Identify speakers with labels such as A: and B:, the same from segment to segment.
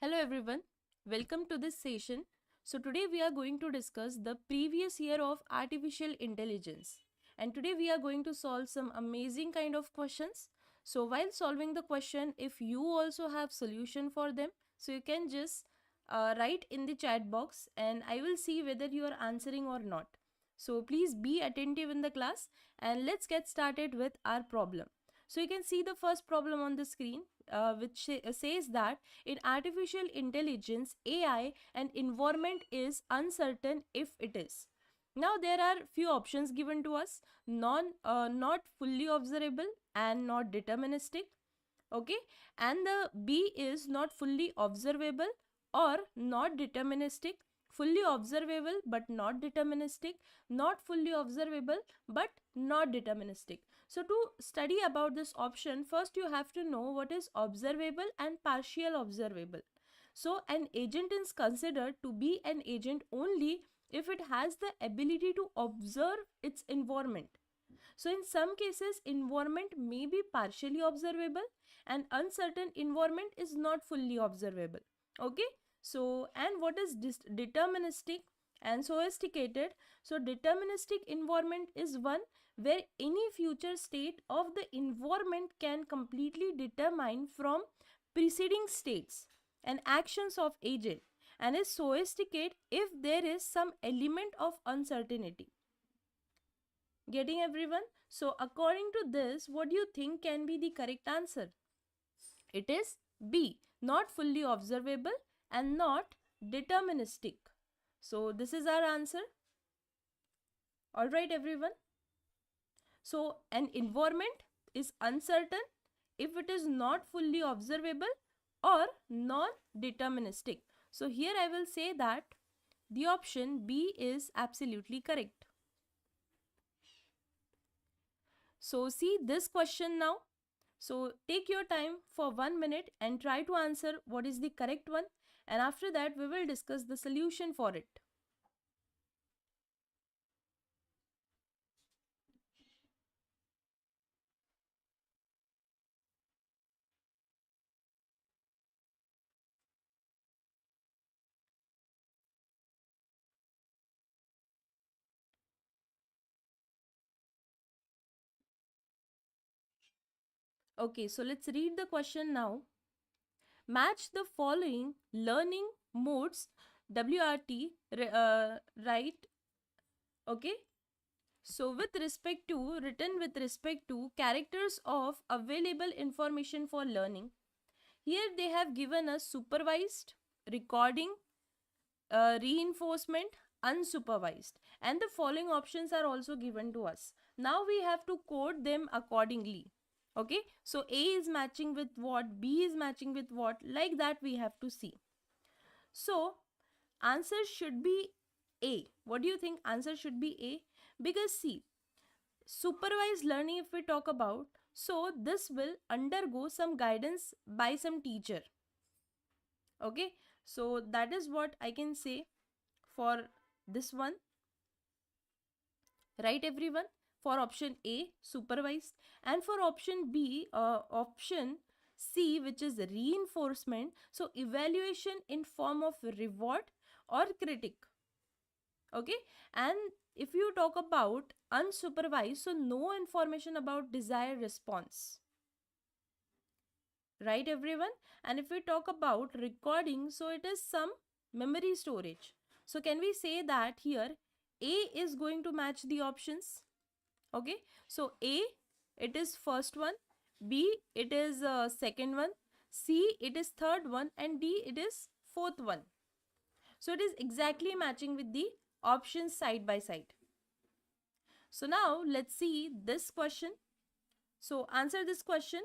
A: Hello everyone, welcome to this session. So today we are going to discuss the previous year of artificial intelligence. And today we are going to solve some amazing kind of questions. So while solving the question, if you also have solution for them, so you can just write in the chat box and I will see whether you are answering or not. So please be attentive in the class and let's get started with our problem. So you can see the first problem on the screen which says that in artificial intelligence, AI and environment is uncertain if it is. Now there are few options given to us: not fully observable and not deterministic. Okay, and the B is not fully observable or not deterministic, fully observable but not deterministic, not fully observable but not deterministic. So to study about this option, first you have to know what is observable and partial observable. So an agent is considered to be an agent only if it has the ability to observe its environment. So in some cases, environment may be partially observable and uncertain environment is not fully observable. Okay. So, and what is deterministic and sophisticated? So deterministic environment is one where any future state of the environment can completely determine from preceding states and actions of agent, and is sophisticated if there is some element of uncertainty. Getting everyone? So according to this, what do you think can be the correct answer? It is B, not fully observable and not deterministic. So this is our answer. Alright everyone. So an environment is uncertain if it is not fully observable or non-deterministic. So here I will say that the option B is absolutely correct. So see this question now. So take your time for 1 minute and try to answer what is the correct one, and after that we will discuss the solution for it. Okay, so let's read the question now. Match the following learning modes WRT, right? Okay. So with respect to, written with respect to characters of available information for learning, here they have given us supervised, recording, reinforcement, unsupervised, and the following options are also given to us. Now we have to code them accordingly. Okay, so A is matching with what, B is matching with what, like that we have to see. So answer should be A. What do you think answer should be A? Because see, supervised learning, if we talk about, so this will undergo some guidance by some teacher. Okay, so that is what I can say for this one. Right everyone? For option A, supervised, and for option B, option C, which is reinforcement, so evaluation in form of reward or critic. Okay, and if you talk about unsupervised, so no information about desired response. Right everyone? And if we talk about recording, so it is some memory storage. So can we say that here A is going to match the options? Okay, so A, it is first one, B, it is second one, C, it is third one, and D, it is fourth one. So it is exactly matching with the options side by side. So now let's see this question. So answer this question.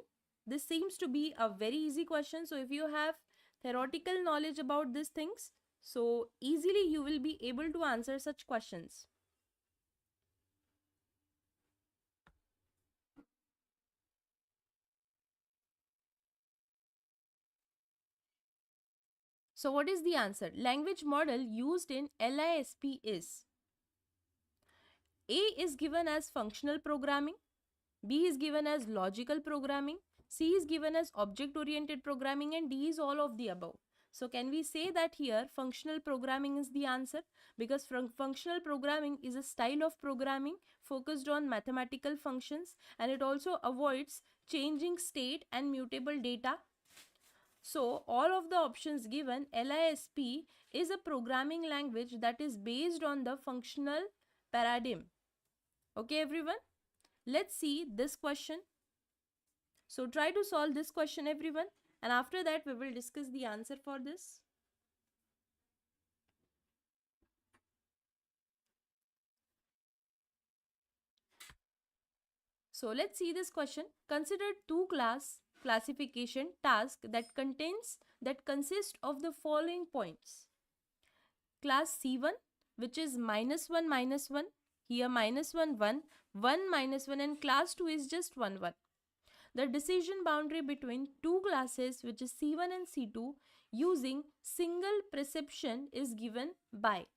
A: This seems to be a very easy question. So if you have theoretical knowledge about these things, so easily you will be able to answer such questions. So what is the answer? Language model used in Lisp is: A is given as functional programming, B is given as logical programming, C is given as object oriented programming, and D is all of the above. So can we say that here functional programming is the answer? Because functional programming is a style of programming focused on mathematical functions, and it also avoids changing state and mutable data. So all of the options given, Lisp is a programming language that is based on the functional paradigm. Okay everyone, let's see this question. So try to solve this question everyone, and after that we will discuss the answer for this. So let's see this question. Consider two classification task that consist of the following points. Class C1, which is -1, here -1, 1, 1, -1, and class 2 is just 1, 1. The decision boundary between two classes, which is C1 and C2, using single perception is given by.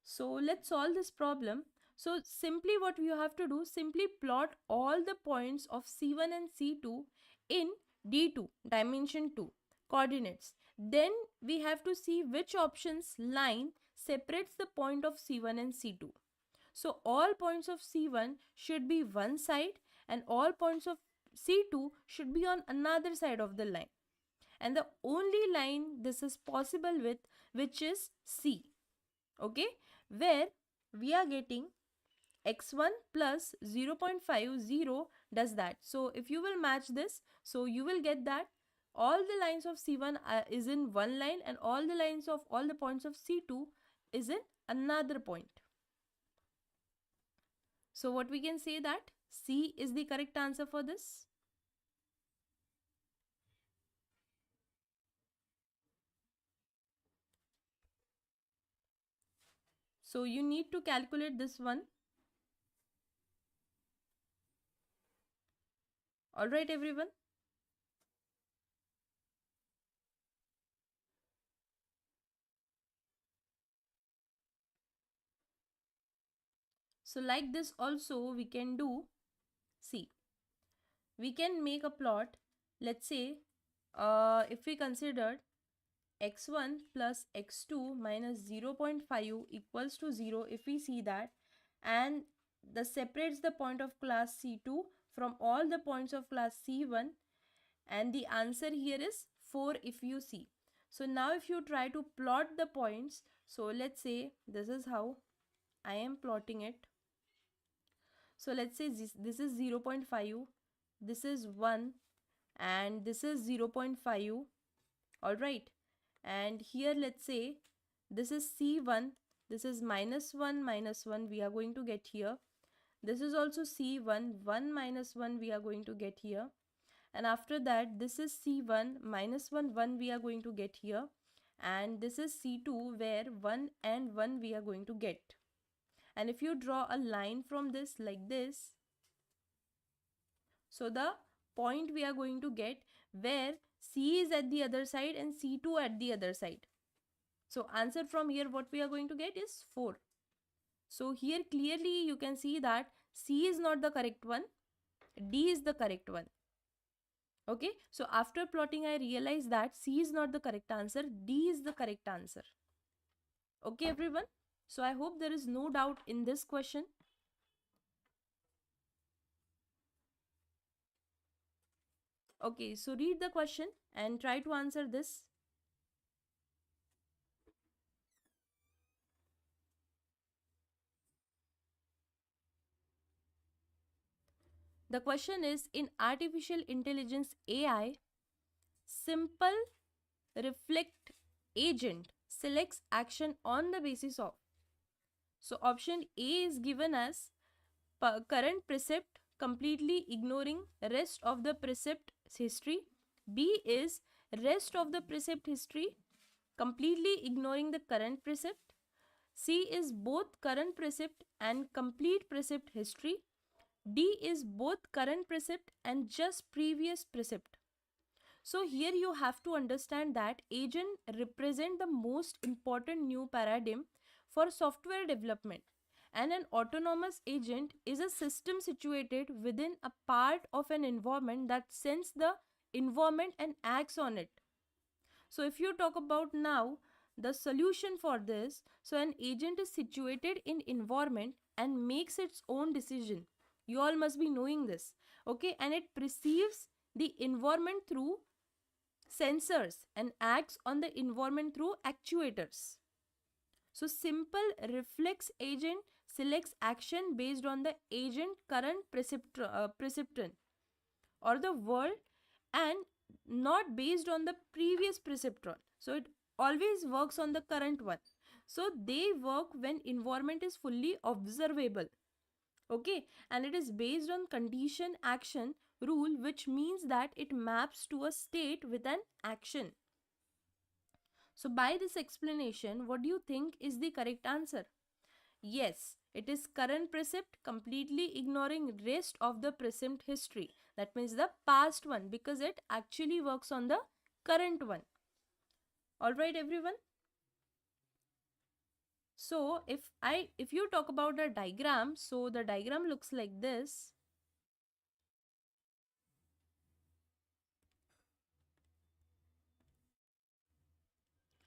A: So let's solve this problem. So simply what you have to do, simply plot all the points of C1 and C2 in D2, dimension 2, coordinates. Then we have to see which options line separates the point of C1 and C2. So all points of C1 should be one side and all points of C2 should be on another side of the line. And the only line this is possible with, which is C. Okay, where we are getting x1 plus 0.50 does that. So if you will match this, so you will get that all the lines of C1 is in one line and all the lines of all the points of C2 is in another point. So what we can say that C is the correct answer for this. So you need to calculate this one. Alright everyone. So like this also we can do. See, we can make a plot. Let's say if we considered x1 plus x2 minus 0.5 equals to 0, if we see that, and the separates the point of class C2 from all the points of class C1, and the answer here is 4 if you see. So now if you try to plot the points, so let's say this is how I am plotting it. So let's say this is 0.5, this is 1, and this is 0.5. All right, and here let's say this is C1, this is -1 -1 we are going to get here. This is also C1, 1 -1 we are going to get here, and after that this is C1 -1 1 we are going to get here, and this is C2 where 1 and 1 we are going to get. And if you draw a line from this like this, so the point we are going to get where C is at the other side and C2 at the other side. So answer from here what we are going to get is 4. So here clearly you can see that C is not the correct one, D is the correct one. Okay, so after plotting I realized that C is not the correct answer, D is the correct answer. Okay everyone, so I hope there is no doubt in this question. Okay, so read the question and try to answer this. The question is, in artificial intelligence AI, simple reflect agent selects action on the basis of. So option A is given as current precept, completely ignoring rest of the precept history. B is rest of the precept history, completely ignoring the current precept. C is both current precept and complete precept history. D is both current precept and just previous precept. So here you have to understand that agent represent the most important new paradigm for software development, and an autonomous agent is a system situated within a part of an environment that senses the environment and acts on it. So if you talk about now the solution for this, so an agent is situated in environment and makes its own decision. You all must be knowing this, okay? And it perceives the environment through sensors and acts on the environment through actuators. So simple reflex agent selects action based on the agent current perceptron or the world, and not based on the previous perceptron. So it always works on the current one. So they work when environment is fully observable, okay, and it is based on condition action rule, which means that it maps to a state with an action. So by this explanation, what do you think is the correct answer? Yes, it is current precept, completely ignoring rest of the present history. That means the past one, because it actually works on the current one. Alright everyone. So if you talk about the diagram, so the diagram looks like this.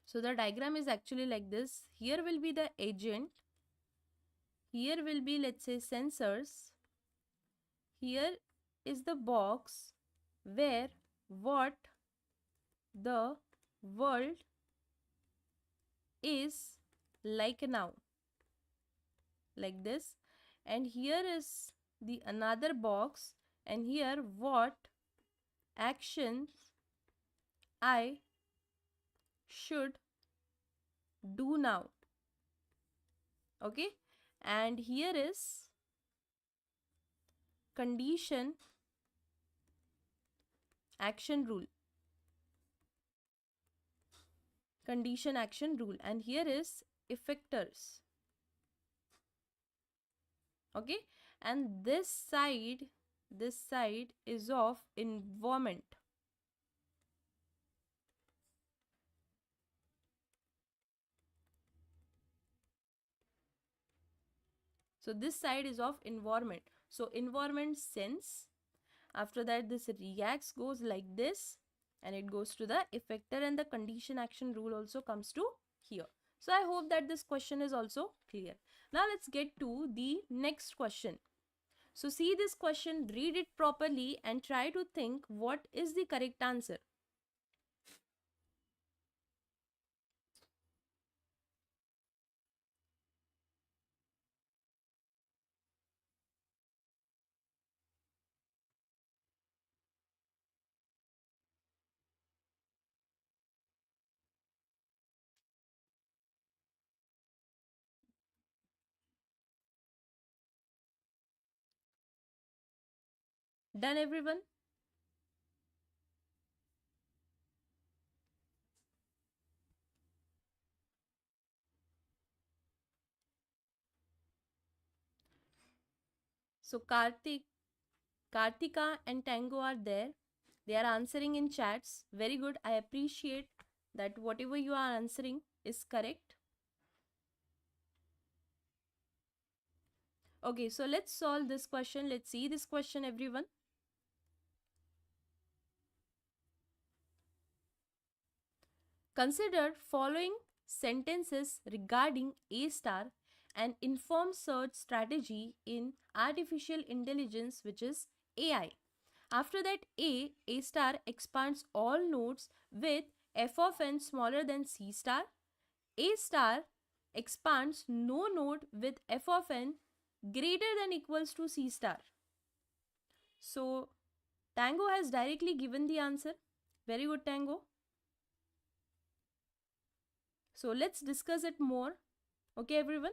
A: So the diagram is actually like this. Here will be the agent. Here will be, let's say, sensors. Here is the box where what the world is like now, like this, and here is the another box, and here what actions I should do now, okay, and here is condition action rule, condition action rule, and here is effectors, okay, and this side is of environment. So this side is of environment. So environment sense, after that this reacts goes like this, and it goes to the effector, and the condition action rule also comes to here. So I hope that this question is also clear. Now let's get to the next question. So see this question, read it properly and try to think what is the correct answer. Done everyone? So Kartika and Tango are there. They are answering in chats. Very good. I appreciate that whatever you are answering is correct. Okay, so let's solve this question. Let's see this question, everyone. Consider following sentences regarding A star, an informed search strategy in artificial intelligence, which is AI. After that, A star expands all nodes with f of n smaller than C star. A star expands no node with f of n greater than equals to C star. So Tango has directly given the answer. Very good, Tango. So let's discuss it more. Okay, everyone.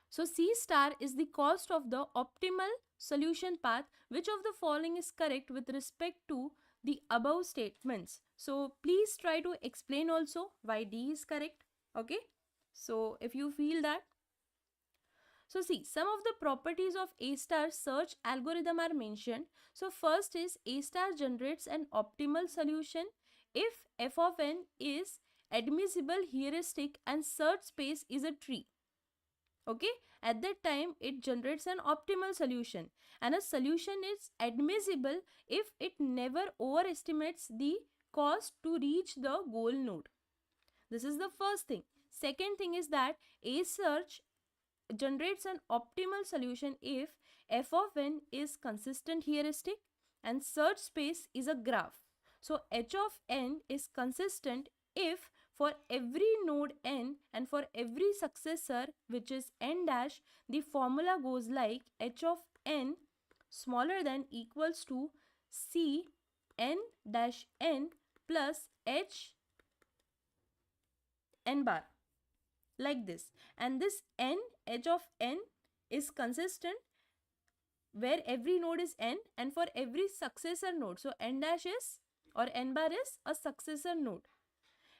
A: So C star is the cost of the optimal solution path. Which of the following is correct with respect to the above statements? So please try to explain also why D is correct. Okay. So if you feel that. So see, some of the properties of A star search algorithm are mentioned. So first is A star generates an optimal solution if f of n is admissible heuristic and search space is a tree. Okay, at that time it generates an optimal solution, and a solution is admissible if it never overestimates the cost to reach the goal node. This is the first thing. Second thing is that a search generates an optimal solution if f of n is consistent heuristic and search space is a graph. So h of n is consistent if for every node n and for every successor, which is n dash, the formula goes like h of n smaller than equals to c n dash n plus h n bar, like this. And this n, h of n, is consistent where every node is n and for every successor node. So n dash is, or n bar is, a successor node.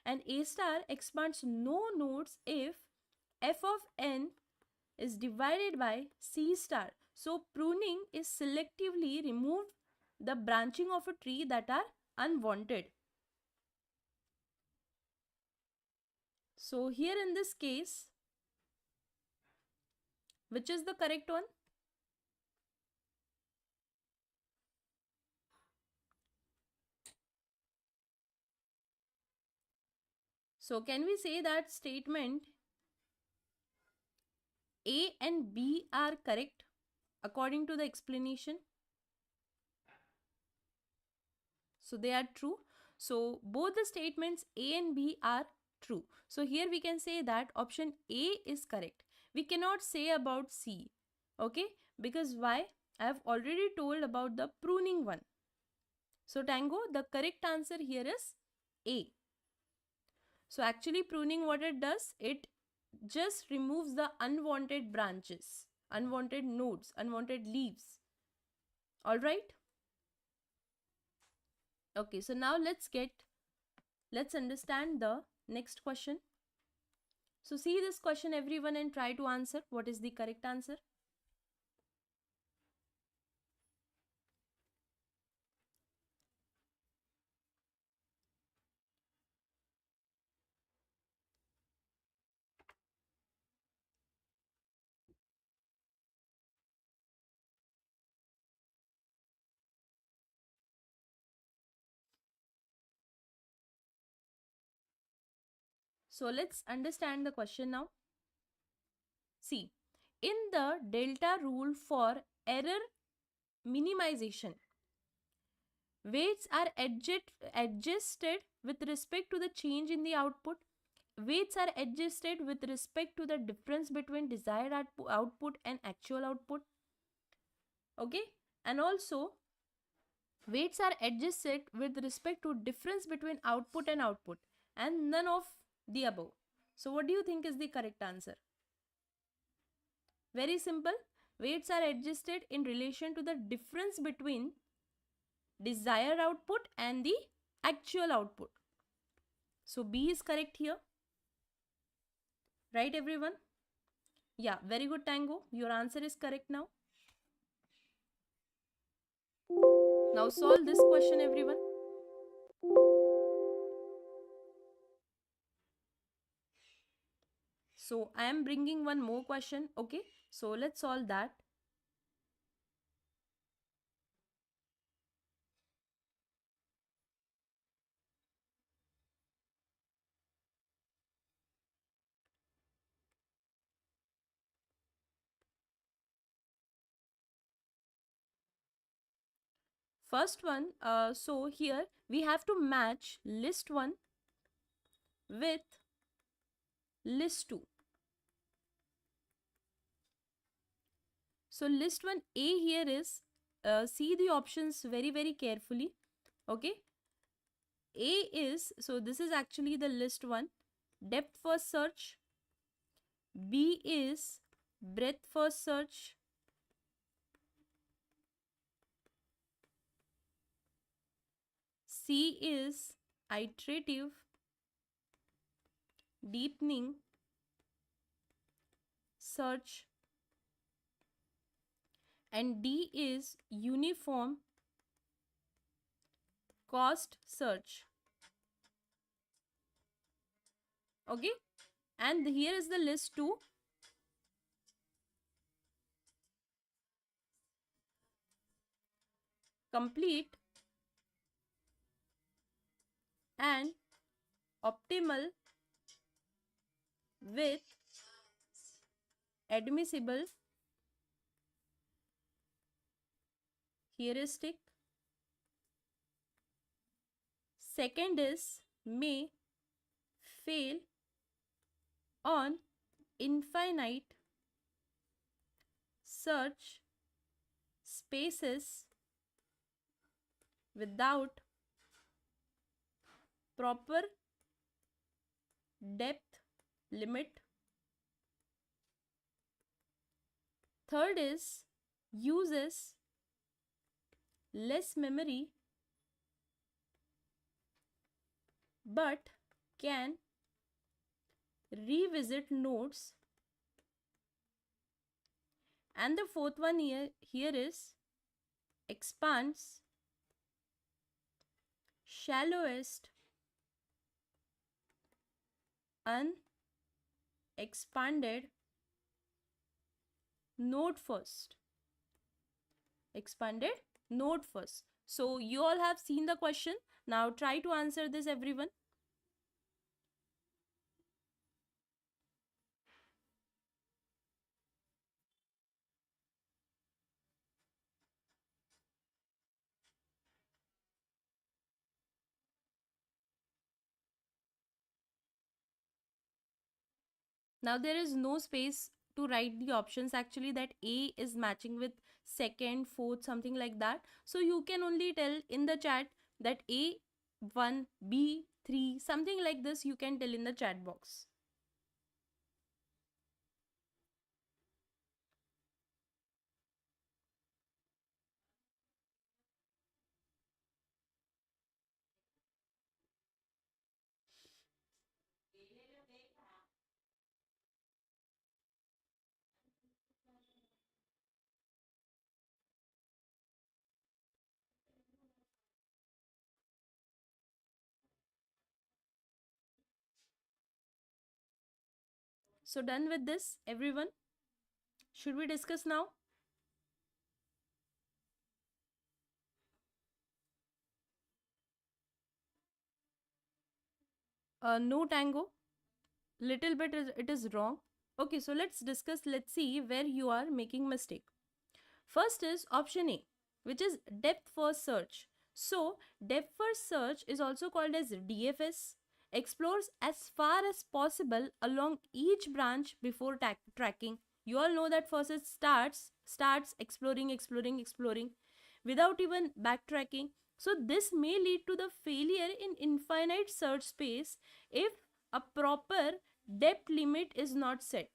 A: And a star expands no nodes if f of n is divided by c star. So pruning is selectively remove the branching of a tree that are unwanted. So here in this case, which is the correct one? So can we say that statement A and B are correct according to the explanation? So they are true. So both the statements A and B are true. So here we can say that option A is correct. We cannot say about C. Okay? Because why? I have already told about the pruning one. So Tango, the correct answer here is A. So actually pruning, what it does, it just removes the unwanted branches, unwanted nodes, unwanted leaves. Alright? Okay, so now let's understand the next question. So see this question everyone and try to answer what is the correct answer. So let's understand the question now. See, in the delta rule for error minimization, weights are adjusted with respect to the change in the output. Weights are adjusted with respect to the difference between desired output and actual output. Okay, and also weights are adjusted with respect to difference between output and none of the above. So what do you think is the correct answer? Very simple. Weights are adjusted in relation to the difference between desired output and the actual output. So B is correct here. Right everyone? Yeah, very good Tango. Your answer is correct now. Now solve this question everyone. So I am bringing one more question. Okay, so let's solve that. First one, so here we have to match list 1 with list 2. So list 1 A here is, see the options very carefully. Okay, A is, so this is actually the list 1, depth first search. B is breadth first search. C is iterative deepening search, and D is uniform cost search. Okay, and here is the list 2. Complete and optimal with admissible heuristic. Second is may fail on infinite search spaces without proper depth limit. Third is uses less memory but can revisit nodes. And the fourth one here is expands shallowest unexpanded node first. Expanded node first. So you all have seen the question. Now try to answer this, everyone. Now there is no space to write the options actually, that A is matching with second, fourth, something like that. So you can only tell in the chat that A1, B3, something like this you can tell in the chat box. So done with this, everyone? Should we discuss now? No, Tango. Little bit it is wrong. Okay, so let's discuss. Let's see where you are making mistake. First is option A, which is depth first search. So depth first search is also called as DFS. Explores as far as possible along each branch before tracking. You all know that first it starts exploring without even backtracking. So this may lead to the failure in infinite search space if a proper depth limit is not set.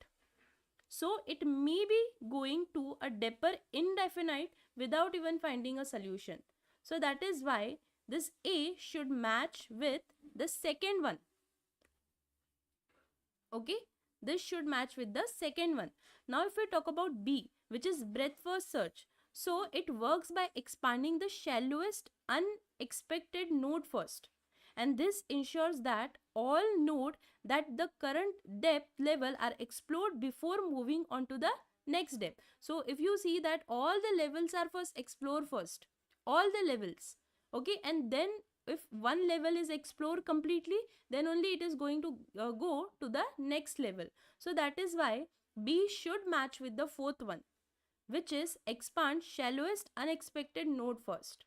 A: So it may be going to a depth indefinite without even finding a solution. So that is why this A should match with the second one. Okay, this should match with the second one. Now if we talk about B, which is breadth first search, so it works by expanding the shallowest unexpected node first, and this ensures that all node that the current depth level are explored before moving on to the next depth. So if you see that all the levels are first explored first, all the levels, okay, and then if one level is explored completely, then only it is going to go to the next level. So that is why B should match with the fourth one, which is expand shallowest unexpected node first.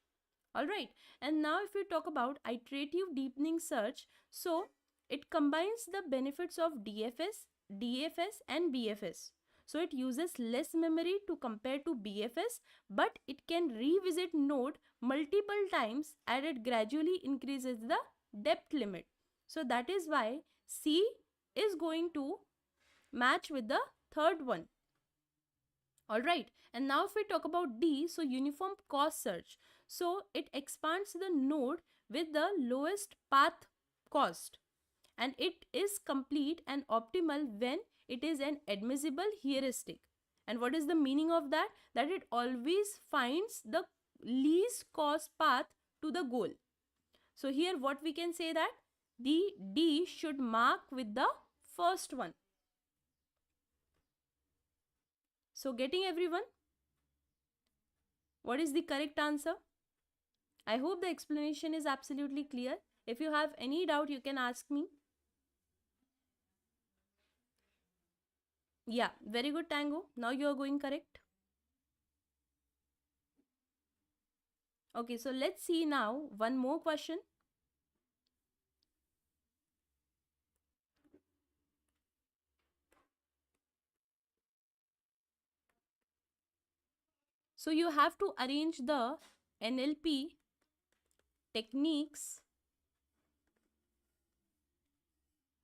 A: Alright, and now if we talk about iterative deepening search, so it combines the benefits of DFS and BFS. So it uses less memory to compare to BFS, but it can revisit node multiple times and it gradually increases the depth limit. So that is why C is going to match with the third one. Alright, and now if we talk about D, so uniform cost search. So it expands the node with the lowest path cost, and it is complete and optimal when it is an admissible heuristic. And what is the meaning of that? That it always finds the least cost path to the goal. So here what we can say that the D should mark with the first one. So getting everyone? What is the correct answer? I hope the explanation is absolutely clear. If you have any doubt, you can ask me. Yeah, very good, Tango. Now you are going correct. Okay, so let's see now one more question. So you have to arrange the NLP techniques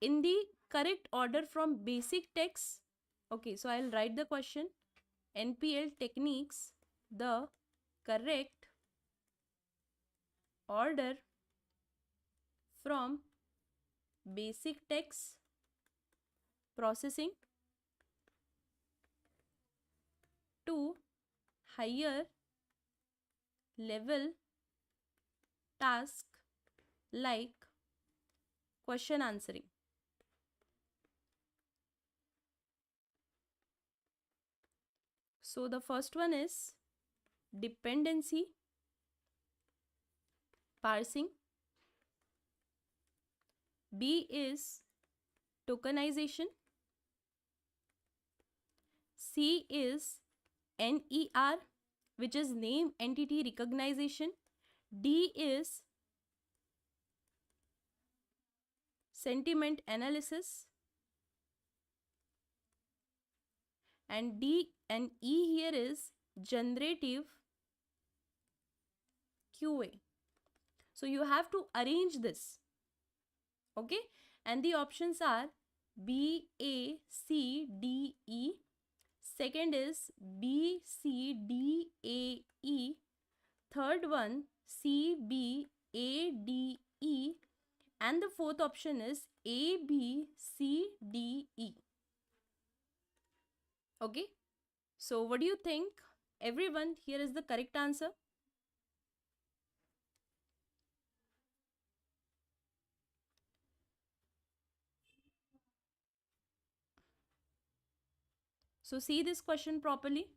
A: in the correct order from basic text. Okay, so I'll write the question. NPL techniques, the correct order from basic text processing to higher level task like question answering. So the first one is dependency parsing. B is tokenization. C is NER, which is name entity recognition. D is sentiment analysis. And D and E here is generative QA. So you have to arrange this. Okay, and the options are B, A, C, D, E. Second is B, C, D, A, E. Third one C, B, A, D, E. And the fourth option is A, B, C, D, E. Okay, so what do you think? Everyone, here is the correct answer. So see this question properly.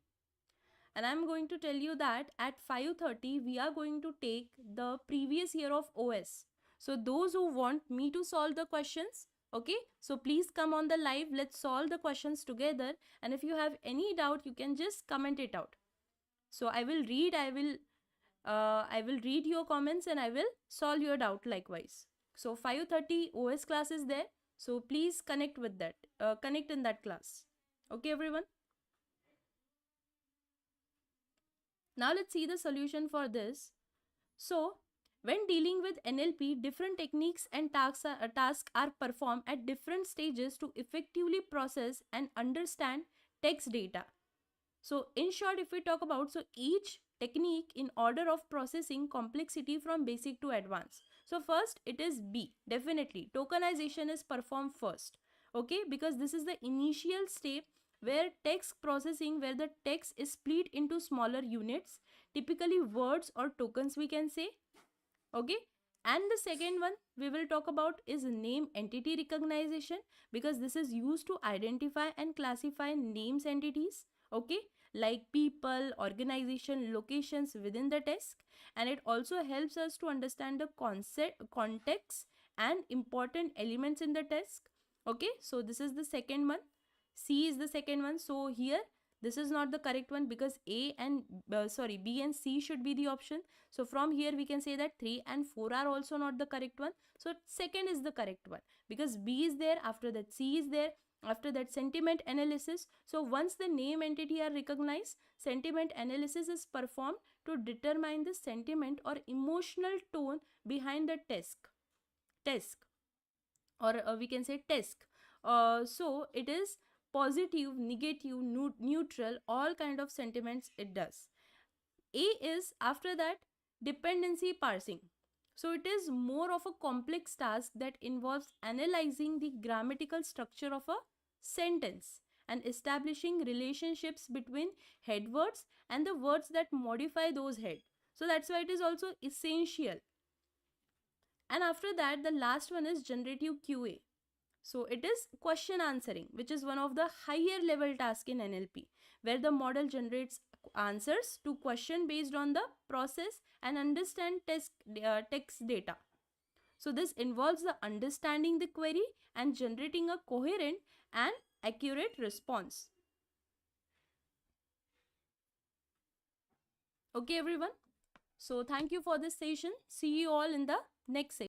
A: And I'm going to tell you that at 5:30 we are going to take the previous year of OS. So those who want me to solve the questions, okay, so please come on the live. Let's solve the questions together. And if you have any doubt, you can just comment it out. So I will read your comments and I will solve your doubt likewise. So 5:30 OS class is there. So please connect with that. Connect in that class. Okay, everyone. Now let's see the solution for this. So when dealing with NLP, different techniques and tasks are performed at different stages to effectively process and understand text data. So in short, if we talk about, so each technique in order of processing complexity from basic to advanced. So first it is B, definitely tokenization is performed first. Okay, because this is the initial step where text processing, where the text is split into smaller units, typically words or tokens we can say. Okay, and the second one we will talk about is name entity recognition, because this is used to identify and classify names entities, okay, like people, organization, locations within the task. And it also helps us to understand the context and important elements in the task. Okay, so this is the second one. C is the second one. So here this is not the correct one, because B and C should be the option. So from here we can say that 3 and 4 are also not the correct one. So second is the correct one, because B is there, after that C is there, after that sentiment analysis. So once the name entity are recognized, sentiment analysis is performed to determine the sentiment or emotional tone behind the task, or we can say task. So it is positive, negative, neutral, all kind of sentiments it does. A is after that dependency parsing. So it is more of a complex task that involves analyzing the grammatical structure of a sentence and establishing relationships between head words and the words that modify those head. So that's why it is also essential. And after that, the last one is generative QA. So it is question answering, which is one of the higher level tasks in NLP, where the model generates answers to question based on the process and understand text data. So this involves the understanding the query and generating a coherent and accurate response. Okay everyone. So thank you for this session. See you all in the next session.